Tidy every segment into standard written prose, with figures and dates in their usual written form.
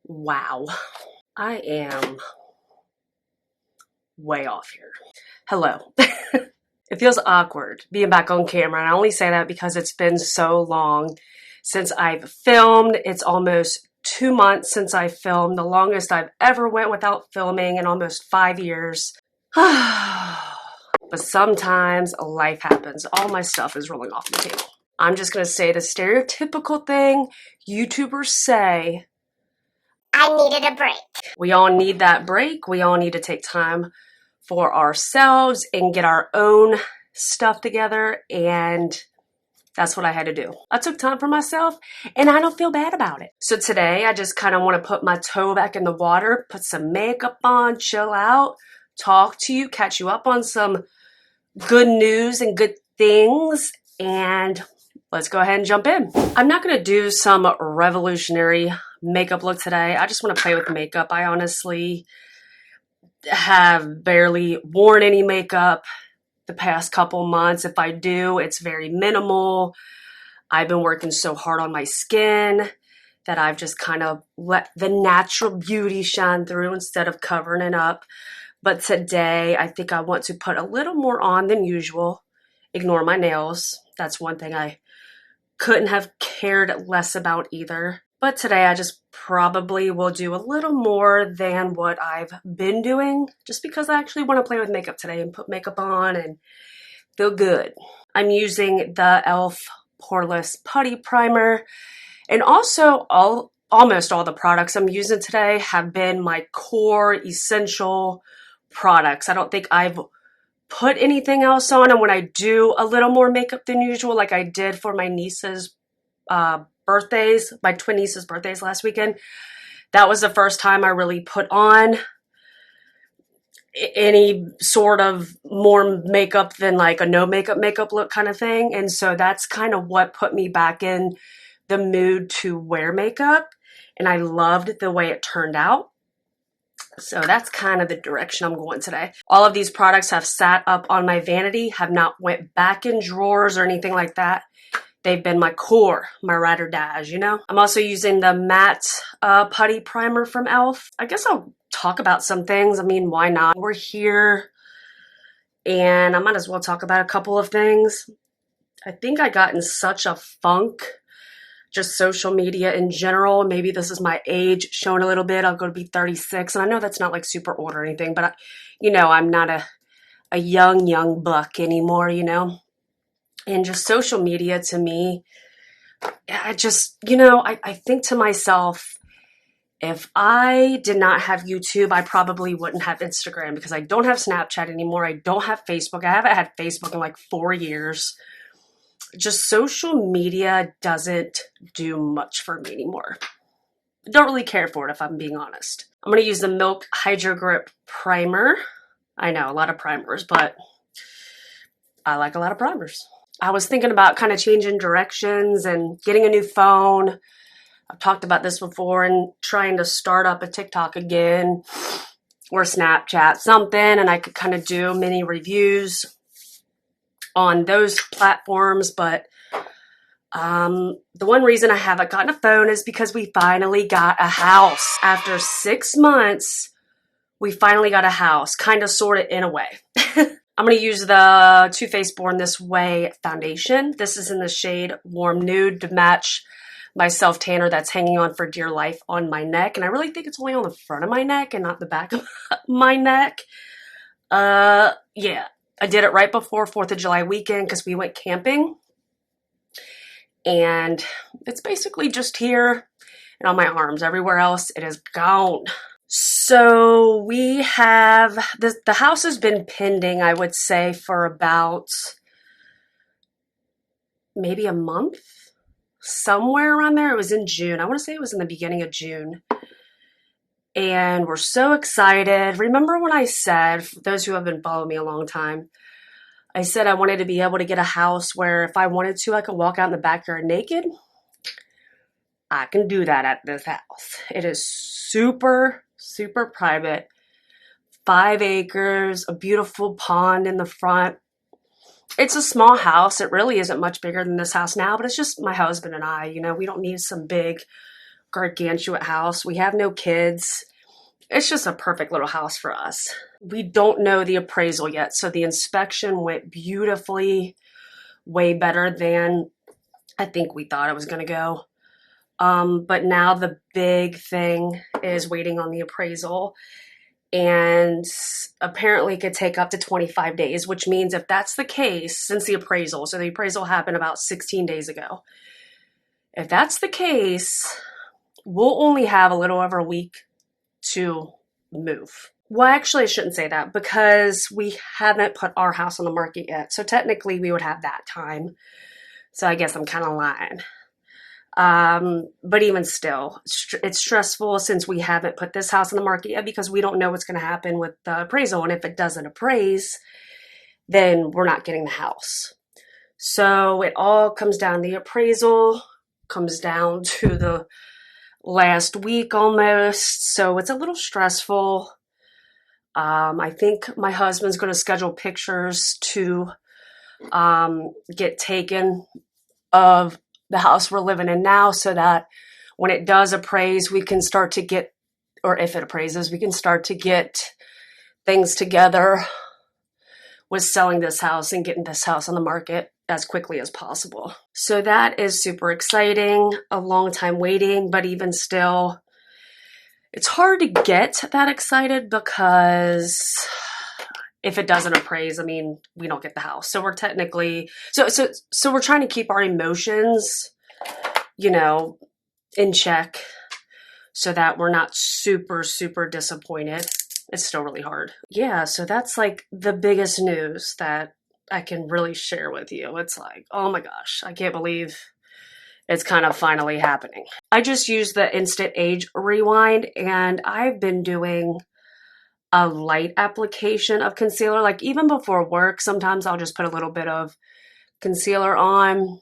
Wow, I am way off here. Hello. It feels awkward being back on camera, and I only say that because it's been so long since I've filmed. It's almost 2 months since I filmed, the longest I've ever went without filming in almost 5 years. But sometimes life happens. All my stuff is rolling off the table. I'm just going to say the stereotypical thing YouTubers say, I needed a break. we all need that break. We all need to take time for ourselves and get our own stuff together. And that's what I had to do. I took time for myself and I don't feel bad about it. So today I just kind of want to put my toe back in the water, put some makeup on, chill out, talk to you, catch you up on some good news and good things. And let's go ahead and jump in. I'm not going to do some revolutionary makeup look today. I just want to play with makeup. I honestly have barely worn any makeup the past couple months. If I do, it's very minimal. I've been working so hard on my skin that I've just kind of let the natural beauty shine through instead of covering it up. But today, I think I want to put a little more on than usual. Ignore my nails. That's one thing I couldn't have cared less about either. But today I just probably will do a little more than what I've been doing, just because I actually want to play with makeup today and put makeup on and feel good. I'm using the e.l.f. Poreless Putty Primer, and also almost all the products I'm using today have been my core essential products. I don't think I've put anything else on, and when I do a little more makeup than usual, like I did for my niece's birthdays, my twin niece's birthdays last weekend, that was the first time I really put on any sort of more makeup than like a no makeup look kind of thing. And so that's kind of what put me back in the mood to wear makeup. And I loved the way it turned out. So that's kind of the direction I'm going today. All of these products have sat up on my vanity, have not went back in drawers or anything like that. They've been my core, my ride or dies, you know? I'm also using the matte putty primer from e.l.f. I guess I'll talk about some things. I mean, why not? We're here and I might as well talk about a couple of things. I think I got in such a funk, just social media in general. Maybe this is my age showing a little bit. I'll go to be 36. And I know that's not like super old or anything, but I'm not a young buck anymore, you know? And just social media to me, I just, I think to myself, if I did not have YouTube, I probably wouldn't have Instagram because I don't have Snapchat anymore. I don't have Facebook. I haven't had Facebook in like 4 years. Just social media doesn't do much for me anymore. Don't really care for it if I'm being honest. I'm going to use the Milk Hydro Grip Primer. I know, a lot of primers, but I like a lot of primers. I was thinking about kind of changing directions and getting a new phone. I've talked about this before, and trying to start up a TikTok again or Snapchat, something, and I could kind of do mini reviews on those platforms. But the one reason I haven't gotten a phone is because we finally got a house. After 6 months, we finally got a house, kind of, sort of, in a way. I'm going to use the Too Faced Born This Way foundation. This is in the shade Warm Nude to match my self-tanner that's hanging on for dear life on my neck. And I really think it's only on the front of my neck and not the back of my neck. Yeah, I did it right before 4th of July weekend because we went camping. And it's basically just here and on my arms. Everywhere else, it is gone. So we have, the house has been pending, I would say, for about maybe a month, somewhere around there. It was in June. I want to say it was in the beginning of June. And we're so excited. Remember when I said, for those who have been following me a long time, I said I wanted to be able to get a house where if I wanted to, I could walk out in the backyard naked? I can do that at this house. It is super private, 5 acres, a beautiful pond in the front. It's a small house. It really isn't much bigger than this house now, but it's just my husband and I, we don't need some big gargantuan house. We have no kids. It's just a perfect little house for us. We don't know the appraisal yet, so the inspection went beautifully, way better than I think we thought it was going to go. But now the big thing is waiting on the appraisal, and apparently it could take up to 25 days, which means if that's the case, since the appraisal happened about 16 days ago. If that's the case, we'll only have a little over a week to move. Well, actually, I shouldn't say that because we haven't put our house on the market yet. So technically we would have that time. So I guess I'm kind of lying. But even still, it's stressful since we haven't put this house on the market yet because we don't know what's going to happen with the appraisal. And if it doesn't appraise, then we're not getting the house. So it all comes down to the appraisal, comes down to the last week almost. So it's a little stressful. I think my husband's going to schedule pictures to get taken of the house we're living in now so that when it does appraise, we can start to get, or if it appraises, we can start to get things together with selling this house and getting this house on the market as quickly as possible. So that is super exciting, a long time waiting, but even still, it's hard to get that excited because if it doesn't appraise, I mean, we don't get the house. So we're technically, so we're trying to keep our emotions, in check so that we're not super, super disappointed. It's still really hard. Yeah, so that's like the biggest news that I can really share with you. It's like, oh my gosh, I can't believe it's kind of finally happening. I just used the Instant Age Rewind, and I've been doing a light application of concealer. Like even before work, sometimes I'll just put a little bit of concealer on.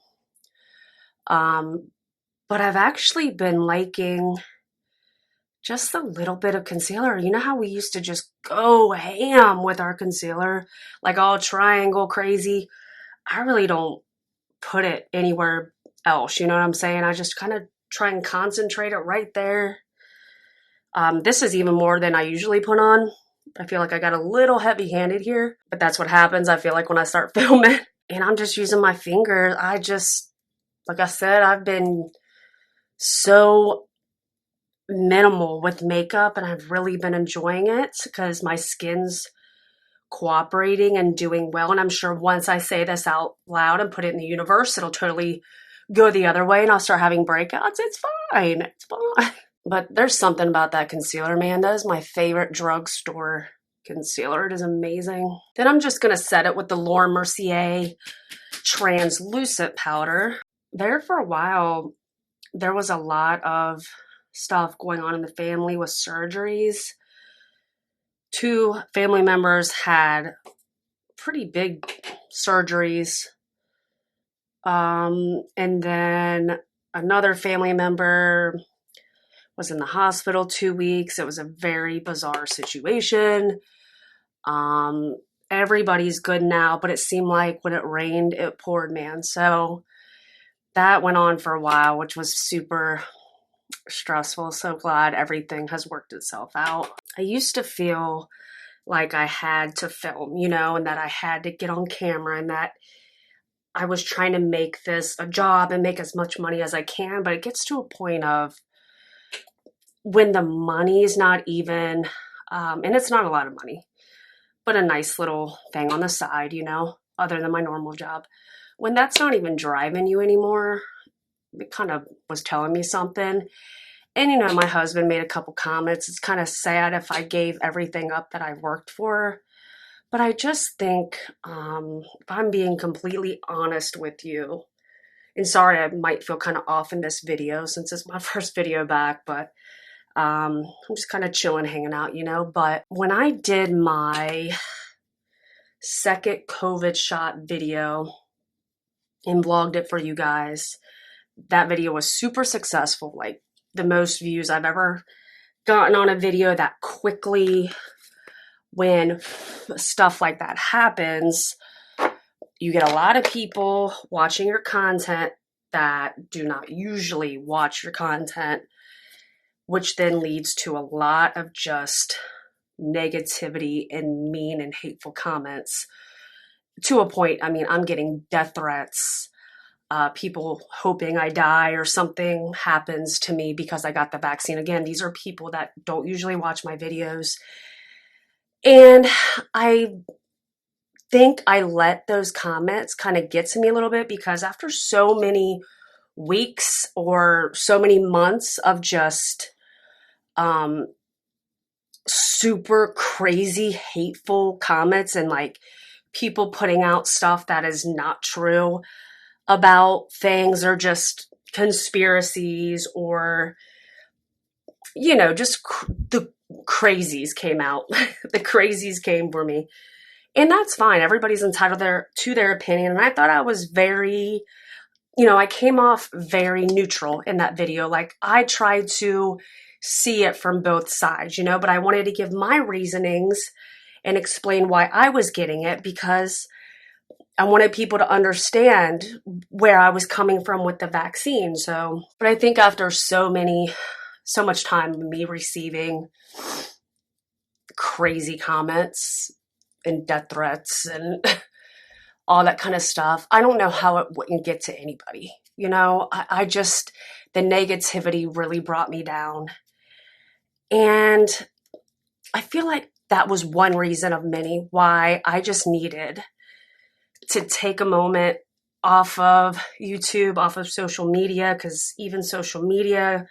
But I've actually been liking just a little bit of concealer. You know how we used to just go ham with our concealer, like all triangle crazy? I really don't put it anywhere else. You know what I'm saying? I just kind of try and concentrate it right there. This is even more than I usually put on. I feel like I got a little heavy-handed here, but that's what happens, I feel like, when I start filming. And I'm just using my fingers. Like I said, I've been so minimal with makeup, and I've really been enjoying it because my skin's cooperating and doing well. And I'm sure once I say this out loud and put it in the universe, it'll totally go the other way and I'll start having breakouts. It's fine. It's fine. But there's something about that concealer, man. That is my favorite drugstore concealer. It is amazing. Then I'm just going to set it with the Laura Mercier translucent powder. There for a while, there was a lot of stuff going on in the family with surgeries. 2 family members had pretty big surgeries. And then another family member was in the hospital 2 weeks. It was a very bizarre situation. Everybody's good now, but it seemed like when it rained, it poured, man. So that went on for a while, which was super stressful. So glad everything has worked itself out. I used to feel like I had to film, and that I had to get on camera and that I was trying to make this a job and make as much money as I can. But it gets to a point of when the money's not even, and it's not a lot of money, but a nice little thing on the side, other than my normal job. When that's not even driving you anymore, it kind of was telling me something. And, my husband made a couple comments. It's kind of sad if I gave everything up that I worked for. But I just think, if I'm being completely honest with you, and sorry, I might feel kind of off in this video since it's my first video back, but I'm just kind of chilling, hanging out, But when I did my second COVID shot video and vlogged it for you guys, that video was super successful, like the most views I've ever gotten on a video that quickly. When stuff like that happens, you get a lot of people watching your content that do not usually watch your content. which then leads to a lot of just negativity and mean and hateful comments to a point. I mean, I'm getting death threats, people hoping I die or something happens to me because I got the vaccine. Again, these are people that don't usually watch my videos. And I think I let those comments kind of get to me a little bit, because after so many weeks or so many months of just super crazy hateful comments and like people putting out stuff that is not true about things, or just conspiracies, or just the crazies came out. The crazies came for me, and that's fine. Everybody's entitled to their opinion. And I thought I was very, I came off very neutral in that video. Like, I tried to see it from both sides, but I wanted to give my reasonings and explain why I was getting it, because I wanted people to understand where I was coming from with the vaccine. So, but I think after so much time of me receiving crazy comments and death threats and all that kind of stuff, I don't know how it wouldn't get to anybody. I just, the negativity really brought me down. And I feel like that was one reason of many why I just needed to take a moment off of YouTube, off of social media, because even social media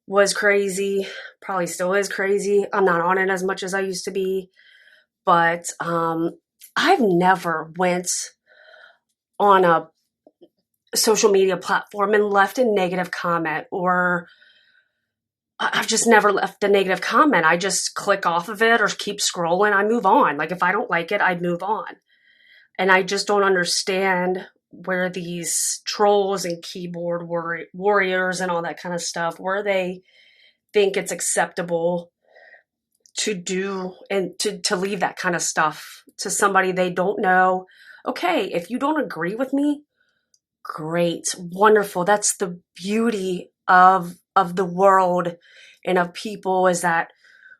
was crazy, probably still is crazy. I'm not on it as much as I used to be, but I've never went on a social media platform and left a negative comment, or I've just never left a negative comment. I just click off of it or keep scrolling. I move on. Like, if I don't like it, I'd move on. And I just don't understand where these trolls and keyboard warriors and all that kind of stuff, where they think it's acceptable to do and to leave that kind of stuff to somebody they don't know. Okay, if you don't agree with me, great, wonderful. That's the beauty of the world and of people, is that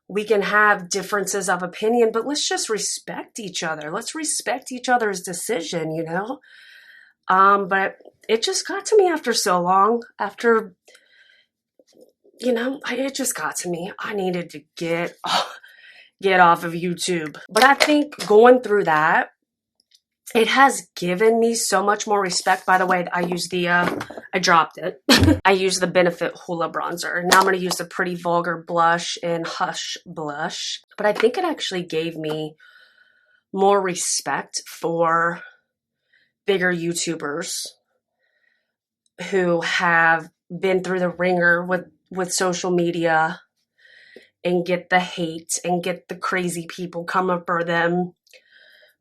we can have differences of opinion, but let's just respect each other. Let's respect each other's decision, But it just got to me after so long, it just got to me. I needed to get off of YouTube. But I think going through that, it has given me so much more respect. By the way, I dropped it. I used the Benefit Hula Bronzer. Now I'm going to use the Pretty Vulgar Blush in Hush Blush. But I think it actually gave me more respect for bigger YouTubers who have been through the ringer with social media and get the hate and get the crazy people come up for them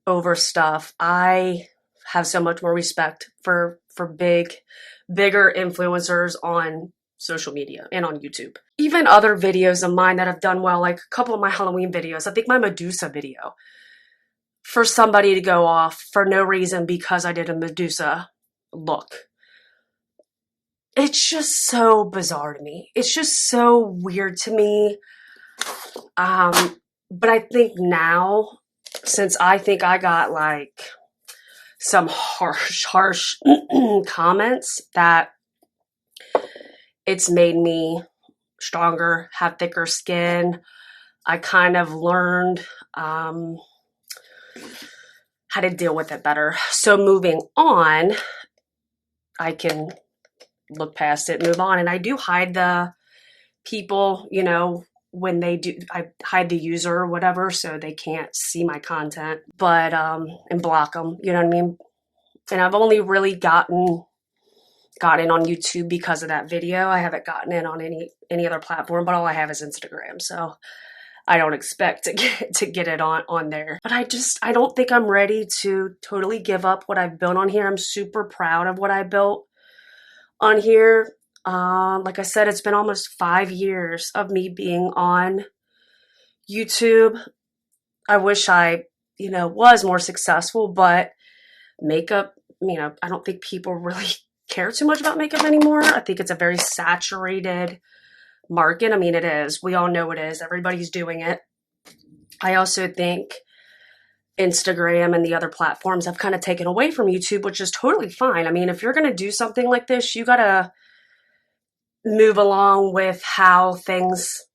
over stuff. I have so much more respect for bigger influencers on social media and on YouTube. Even other videos of mine that have done well, like a couple of my Halloween videos. I think my Medusa video, for somebody to go off for no reason because I did a Medusa look. It's just so bizarre to me. It's just so weird to me. But I think now, since I think I got like some harsh comments, that it's made me stronger, have thicker skin. I kind of learned how to deal with it better. So moving on, I can look past it, move on. And I do hide the people, when they do, I hide the user or whatever, so they can't see my content, but, and block them, you know what I mean? And I've only really gotten in on YouTube because of that video. I haven't gotten in on any other platform, but all I have is Instagram. So I don't expect to get it on there. But I don't think I'm ready to totally give up what I've built on here. I'm super proud of what I built on here. Like I said, it's been almost 5 years of me being on YouTube. I wish I, was more successful, but makeup, I don't think people really care too much about makeup anymore. I think it's a very saturated market. I mean, it is. We all know it is. Everybody's doing it. I also think Instagram and the other platforms have kind of taken away from YouTube, which is totally fine. I mean, if you're going to do something like this, you got to move along with how things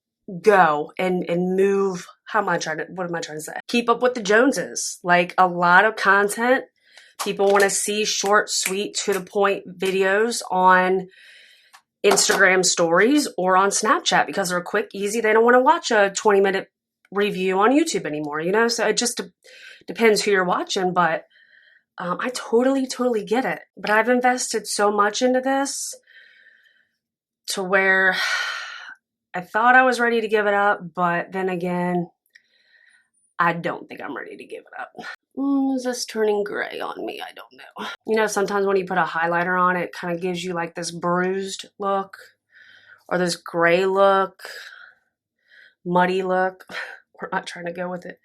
go and move. What am I trying to say? Keep up with the Joneses. Like, a lot of content, people want to see short, sweet, to the point videos on Instagram stories or on Snapchat because they're quick, easy. They don't want to watch a 20-minute review on YouTube anymore, you know? So it just depends who you're watching, but I totally get it. But I've invested so much into this to where I thought I was ready to give it up, but then again, I don't think I'm ready to give it up. Is this turning gray on me? I don't know. You know, sometimes when you put a highlighter on, it kind of gives you like this bruised look or this gray look, muddy look. We're not trying to go with it.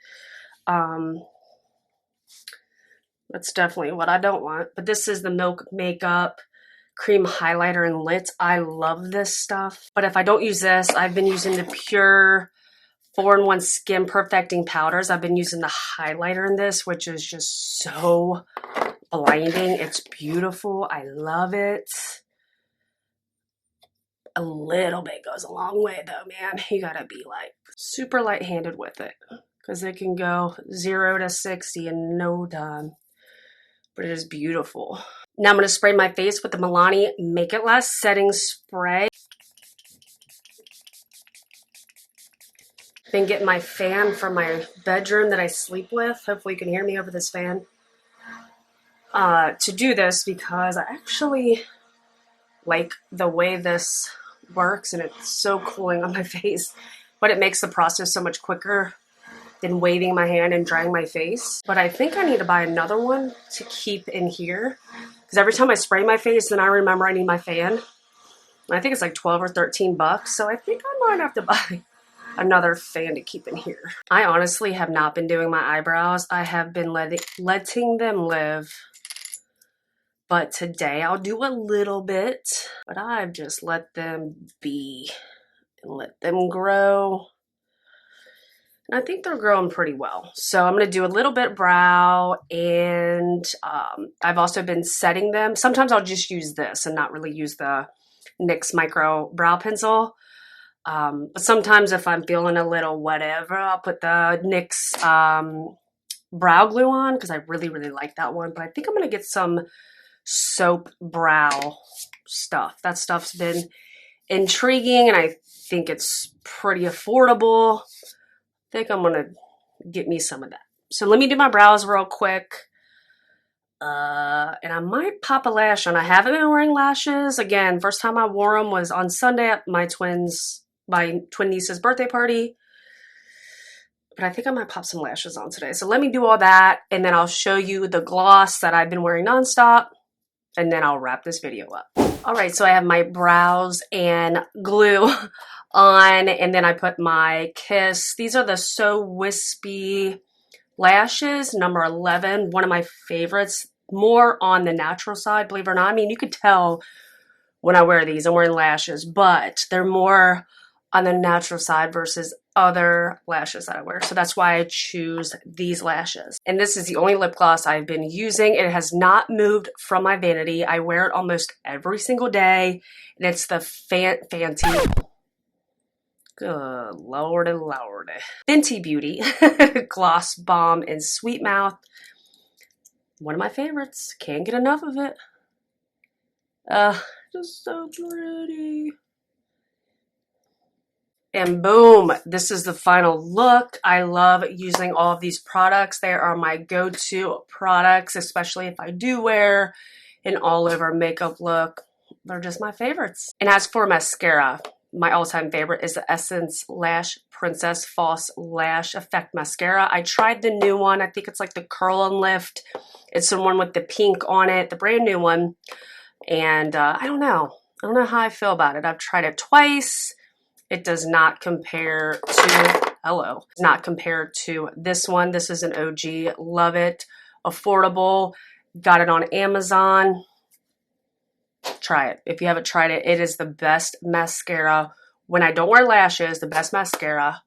That's definitely what I don't want. But this is the Milk Makeup Cream Highlighter and Lit. I love this stuff. But if I don't use this, I've been using the Pure 4-in-1 Skin Perfecting Powders. I've been using the highlighter in this, which is just so blinding. It's beautiful. I love it. A little bit goes a long way though, man. You gotta be like super light-handed with it because it can go 0 to 60 in no time. But it is beautiful. Now I'm gonna spray my face with the Milani Make It Last Setting Spray. Been getting my fan from my bedroom that I sleep with. Hopefully you can hear me over this fan. To do this because I actually like the way this works and it's so cooling on my face, but it makes the process so much quicker than waving my hand and drying my face. But I think I need to buy another one to keep in here because every time I spray my face, then I remember I need my fan. I think it's like 12 or 13 bucks. So I think I might have to buy another fan to keep in here. I honestly have not been doing my eyebrows. I have been letting them live. But today I'll do a little bit, but I've just let them be and let them grow. And I think they're growing pretty well. So I'm going to do a little bit brow, and I've also been setting them. Sometimes I'll just use this and not really use the NYX Micro Brow Pencil. But sometimes if I'm feeling a little whatever, I'll put the NYX brow glue on because I really like that one. But I think I'm going to get some soap brow stuff. That stuff's been intriguing and I think it's pretty affordable. I think I'm going to get me some of that. So let me do my brows real quick. And I might pop a lash on. I haven't been wearing lashes. Again, first time I wore them was on Sunday at my twin niece's birthday party. But I think I might pop some lashes on today. So let me do all that, and then I'll show you the gloss that I've been wearing nonstop, and then I'll wrap this video up. All right, so I have my brows and glue on, and then I put my Kiss. These are the So Wispy lashes, number 11, one of my favorites, more on the natural side, believe it or not. I mean, you could tell when I wear these, I'm wearing lashes, but they're more on the natural side versus other lashes that I wear. So that's why I choose these lashes. And this is the only lip gloss I've been using. It has not moved from my vanity. I wear it almost every single day. And it's the Fenty. Good lordy. Fenty Beauty Gloss Bomb in Sweet Mouth. One of my favorites. Can't get enough of it. Just so pretty. And boom, this is the final look. I love using all of these products. They are my go-to products, especially if I do wear an all-over makeup look. They're just my favorites. And as for mascara, my all-time favorite is the Essence Lash Princess False Lash Effect Mascara. I tried the new one. I think it's like the Curl and Lift. It's the one with the pink on it, the brand new one. And I don't know. I don't know how I feel about it. I've tried it twice. It does not compare to this one. This is an OG. Love it. Affordable. Got it on Amazon. Try it. If you haven't tried it, it is the best mascara when I don't wear lashes, the best mascara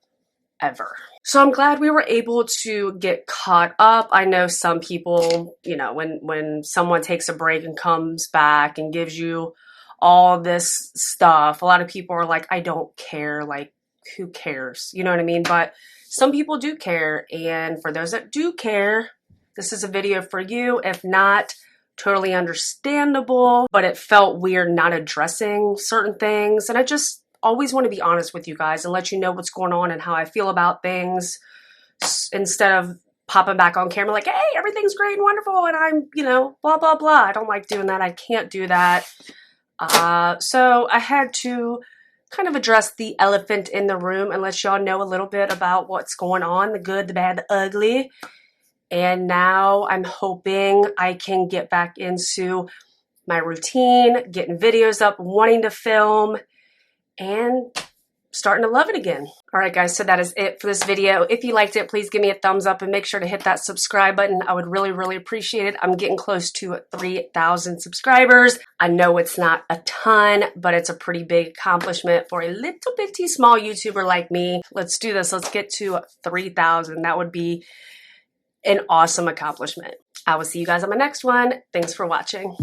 ever. So I'm glad we were able to get caught up. I know some people, you know, when someone takes a break and comes back and gives you all this stuff, a lot of people are like, I don't care. Like, who cares? You know what I mean? But some people do care. And for those that do care, this is a video for you. If not, totally understandable. But it felt weird not addressing certain things. And I just always want to be honest with you guys and let you know what's going on and how I feel about things instead of popping back on camera like, hey, everything's great and wonderful and I'm, you know, blah, blah, blah. I don't like doing that. I can't do that. So I had to kind of address the elephant in the room and let y'all know a little bit about what's going on, the good, the bad, the ugly. And now I'm hoping I can get back into my routine, getting videos up, wanting to film, and starting to love it again. All right, guys, so that is it for this video. If you liked it, please give me a thumbs up and make sure to hit that subscribe button. I would really, really appreciate it. I'm getting close to 3,000 subscribers. I know it's not a ton, but it's a pretty big accomplishment for a little bitty small YouTuber like me. Let's do this. Let's get to 3,000. That would be an awesome accomplishment. I will see you guys on my next one. Thanks for watching.